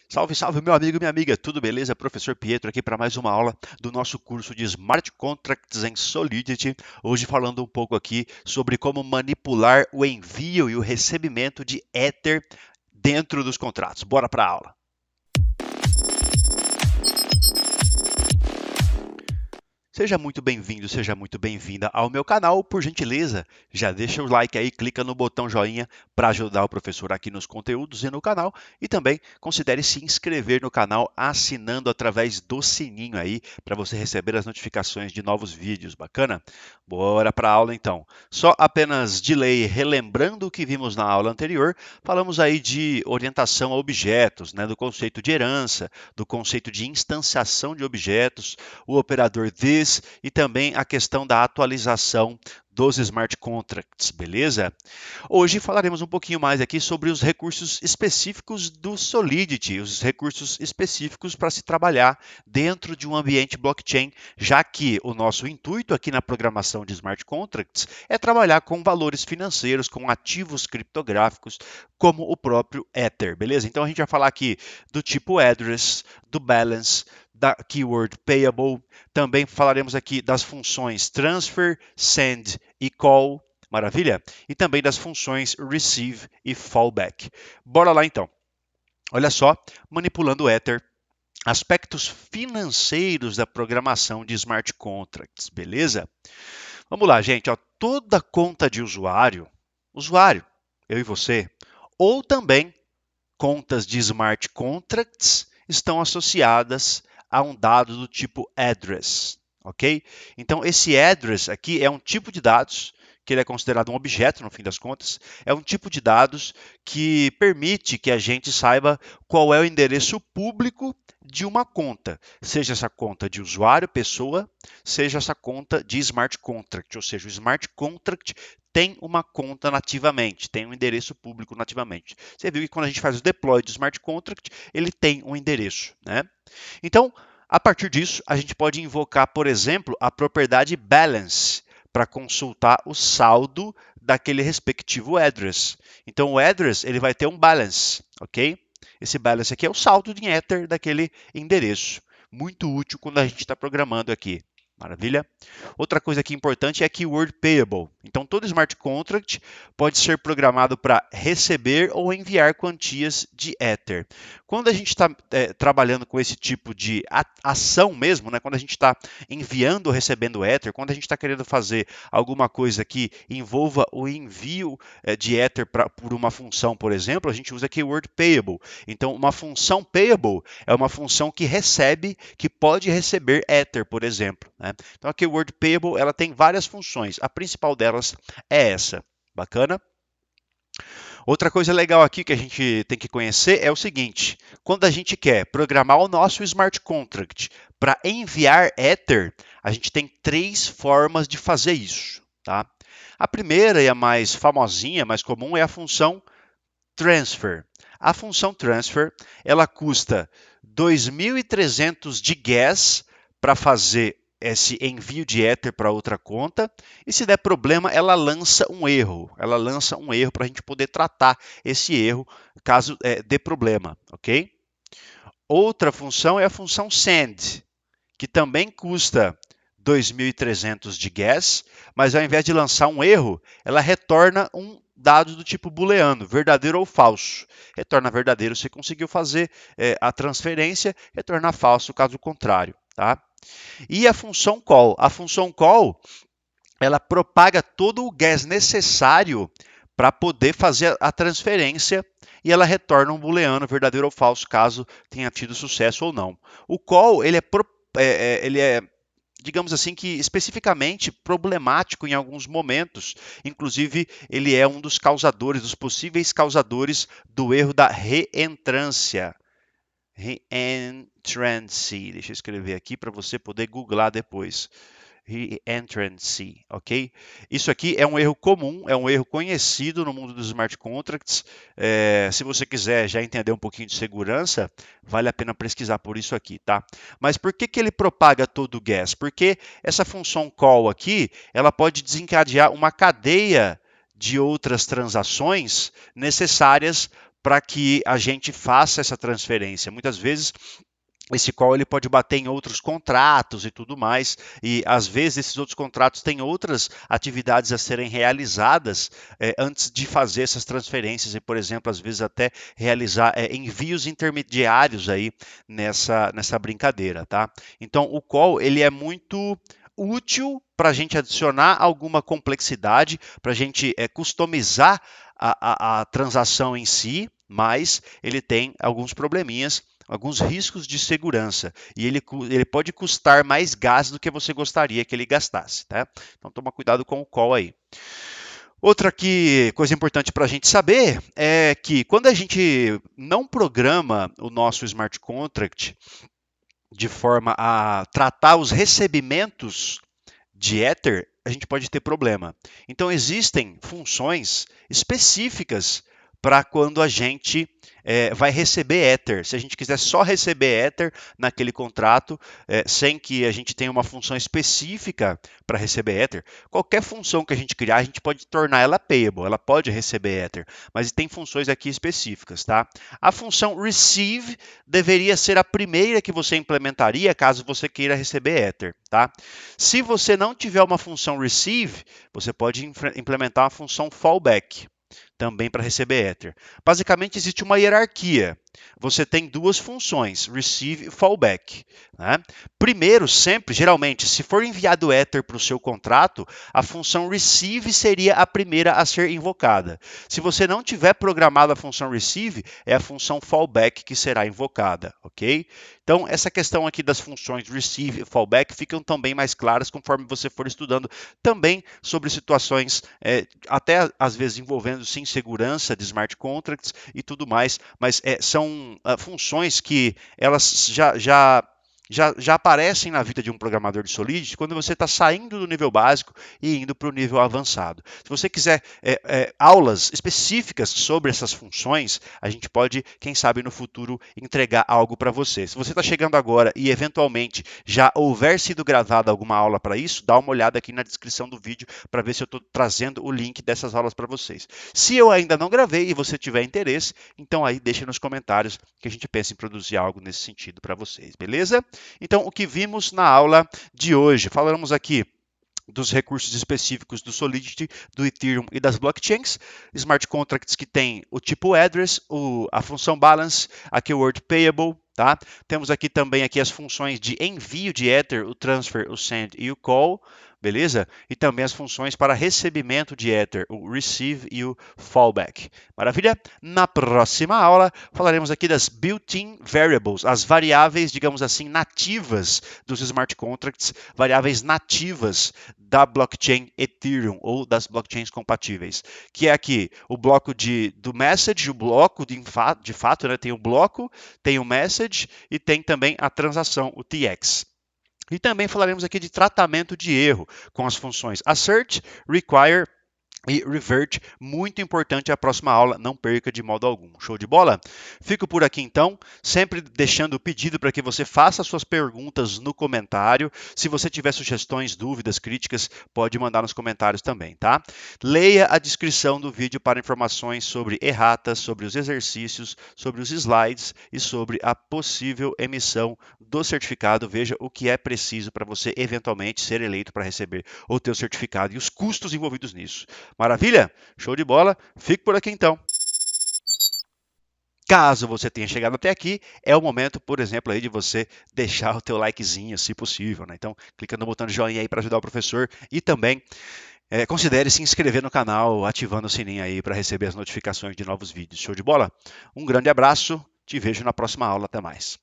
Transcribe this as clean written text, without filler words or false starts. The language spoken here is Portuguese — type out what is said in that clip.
Salve, salve, meu amigo e minha amiga, tudo beleza? Professor Pietro aqui para mais uma aula do nosso curso de Smart Contracts em Solidity. Hoje falando um pouco aqui sobre como manipular o envio e o recebimento de Ether dentro dos contratos. Bora para a aula. Seja muito bem-vindo, seja muito bem-vinda ao meu canal. Por gentileza, já deixa o like aí, clica no botão joinha para ajudar o professor aqui nos conteúdos e no canal. E também considere se inscrever no canal assinando através do sininho aí para você receber as notificações de novos vídeos. Bacana? Bora para a aula então. Só apenas de lei, relembrando o que vimos na aula anterior, falamos aí de orientação a objetos, né, do conceito de herança, do conceito de instanciação de objetos, o operador this e também a questão da atualização dos smart contracts, beleza? Hoje falaremos um pouquinho mais aqui sobre os recursos específicos do Solidity, os recursos específicos para se trabalhar dentro de um ambiente blockchain, já que o nosso intuito aqui na programação de smart contracts é trabalhar com valores financeiros, com ativos criptográficos, como o próprio Ether, beleza? Então a gente vai falar aqui do tipo address, do balance, da keyword payable. Também falaremos aqui das funções transfer, send e call. Maravilha? E também das funções receive e fallback. Bora lá então. Olha só, manipulando o Ether, aspectos financeiros da programação de smart contracts, beleza? Vamos lá, gente. Ó, toda conta de usuário, eu e você, ou também contas de smart contracts estão associadas a um dado do tipo address, ok? Então, esse address aqui é um tipo de dados que ele é considerado um objeto, no fim das contas, é um tipo de dados que permite que a gente saiba qual é o endereço público de uma conta, seja essa conta de usuário, pessoa, seja essa conta de smart contract, ou seja, o smart contract tem uma conta nativamente, tem um endereço público nativamente. Você viu que quando a gente faz o deploy de smart contract, ele tem um endereço, né? Então, a partir disso, a gente pode invocar, por exemplo, a propriedade balance para consultar o saldo daquele respectivo address. Então, o address ele vai ter um balance, ok? Esse balance aqui é o saldo de Ether daquele endereço. Muito útil quando a gente está programando aqui. Maravilha? Outra coisa aqui importante é keyword payable. Então, todo smart contract pode ser programado para receber ou enviar quantias de Ether. Quando a gente está trabalhando com esse tipo de ação mesmo, né, quando a gente está enviando ou recebendo Ether, quando a gente está querendo fazer alguma coisa que envolva o envio de Ether por uma função, por exemplo, a gente usa keyword payable. Então, uma função payable é uma função que recebe, que pode receber Ether, por exemplo, né? Então, a keyword payable ela tem várias funções. A principal delas é essa. Bacana? Outra coisa legal aqui que a gente tem que conhecer é o seguinte: quando a gente quer programar o nosso smart contract para enviar Ether, a gente tem três formas de fazer isso, tá? A primeira e a mais famosinha, mais comum, é a função transfer. A função transfer, ela custa 2.300 de gas para fazer esse envio de Ether para outra conta, e se der problema, ela lança um erro. Ela lança um erro para a gente poder tratar esse erro caso dê problema, ok? Outra função é a função send, que também custa 2.300 de gas, mas ao invés de lançar um erro, ela retorna um dado do tipo booleano, verdadeiro ou falso. Retorna verdadeiro se conseguiu fazer a transferência, retorna falso caso contrário. Tá? E a função call? A função call ela propaga todo o gas necessário para poder fazer a transferência e ela retorna um booleano, verdadeiro ou falso, caso tenha tido sucesso ou não. O call ele é digamos assim, que especificamente problemático em alguns momentos. Inclusive, ele é um dos causadores, dos possíveis causadores do erro da reentrância. Reentrance. Deixa eu escrever aqui para você poder googlar depois. Reentrance, ok? Isso aqui é um erro comum, é um erro conhecido no mundo dos smart contracts. Se você quiser já entender um pouquinho de segurança, vale a pena pesquisar por isso aqui, tá? Mas por que ele propaga todo o gas? Porque essa função call aqui, ela pode desencadear uma cadeia de outras transações necessárias para que a gente faça essa transferência. Muitas vezes esse call ele pode bater em outros contratos e tudo mais, e às vezes esses outros contratos têm outras atividades a serem realizadas antes de fazer essas transferências e, por exemplo, às vezes até realizar envios intermediários aí nessa brincadeira, tá? Então o call ele é muito útil para a gente adicionar alguma complexidade, para a gente customizar a transação em si, mas ele tem alguns probleminhas, alguns riscos de segurança, e ele pode custar mais gás do que você gostaria que ele gastasse, tá? Então toma cuidado com o call aí. Outra coisa importante para a gente saber é que quando a gente não programa o nosso smart contract de forma a tratar os recebimentos de Ether, a gente pode ter problema. Então existem funções específicas para quando a gente vai receber Ether. Se a gente quiser só receber Ether naquele contrato, sem que a gente tenha uma função específica para receber Ether, qualquer função que a gente criar, a gente pode tornar ela payable, ela pode receber Ether, mas tem funções aqui específicas, tá? A função receive deveria ser a primeira que você implementaria caso você queira receber Ether, tá? Se você não tiver uma função receive, você pode implementar uma função fallback também para receber Ether. Basicamente, existe uma hierarquia. Você tem duas funções, receive e fallback. Né? Primeiro, sempre, geralmente, se for enviado Ether para o seu contrato, a função receive seria a primeira a ser invocada. Se você não tiver programado a função receive, é a função fallback que será invocada, ok? Então, essa questão aqui das funções receive e fallback ficam também mais claras conforme você for estudando também sobre situações, até às vezes envolvendo sim segurança de smart contracts e tudo mais, mas são funções que elas já aparecem na vida de um programador de Solidity quando você está saindo do nível básico e indo para o nível avançado. Se você quiser aulas específicas sobre essas funções, a gente pode, quem sabe, no futuro entregar algo para você. Se você está chegando agora e eventualmente já houver sido gravada alguma aula para isso, dá uma olhada aqui na descrição do vídeo para ver se eu estou trazendo o link dessas aulas para vocês. Se eu ainda não gravei e você tiver interesse, então aí deixa nos comentários que a gente pensa em produzir algo nesse sentido para vocês, beleza? Então, o que vimos na aula de hoje? Falamos aqui dos recursos específicos do Solidity, do Ethereum e das blockchains, smart contracts que tem o tipo address, a função balance, a keyword payable, tá? Temos aqui também as funções de envio de Ether, o transfer, o send e o call, beleza? E também as funções para recebimento de Ether, o receive e o fallback. Maravilha? Na próxima aula falaremos aqui das built-in variables, as variáveis, digamos assim, nativas dos smart contracts, variáveis nativas da blockchain Ethereum ou das blockchains compatíveis, que é aqui o bloco do message, o bloco de fato, né? Tem o bloco, tem o message e tem também a transação, o TX. E também falaremos aqui de tratamento de erro com as funções assert, require e revert, muito importante a próxima aula, não perca de modo algum. Show de bola? Fico por aqui então, sempre deixando o pedido para que você faça suas perguntas no comentário. Se você tiver sugestões, dúvidas, críticas, pode mandar nos comentários também, tá? Leia a descrição do vídeo para informações sobre erratas, sobre os exercícios, sobre os slides e sobre a possível emissão do certificado. Veja o que é preciso para você eventualmente ser eleito para receber o teu certificado e os custos envolvidos nisso. Maravilha? Show de bola. Fico por aqui então. Caso você tenha chegado até aqui, é o momento, por exemplo, aí de você deixar o teu likezinho, se possível, né? Então, clica no botão de joinha aí para ajudar o professor e também considere se inscrever no canal, ativando o sininho aí para receber as notificações de novos vídeos. Show de bola? Um grande abraço, te vejo na próxima aula, até mais.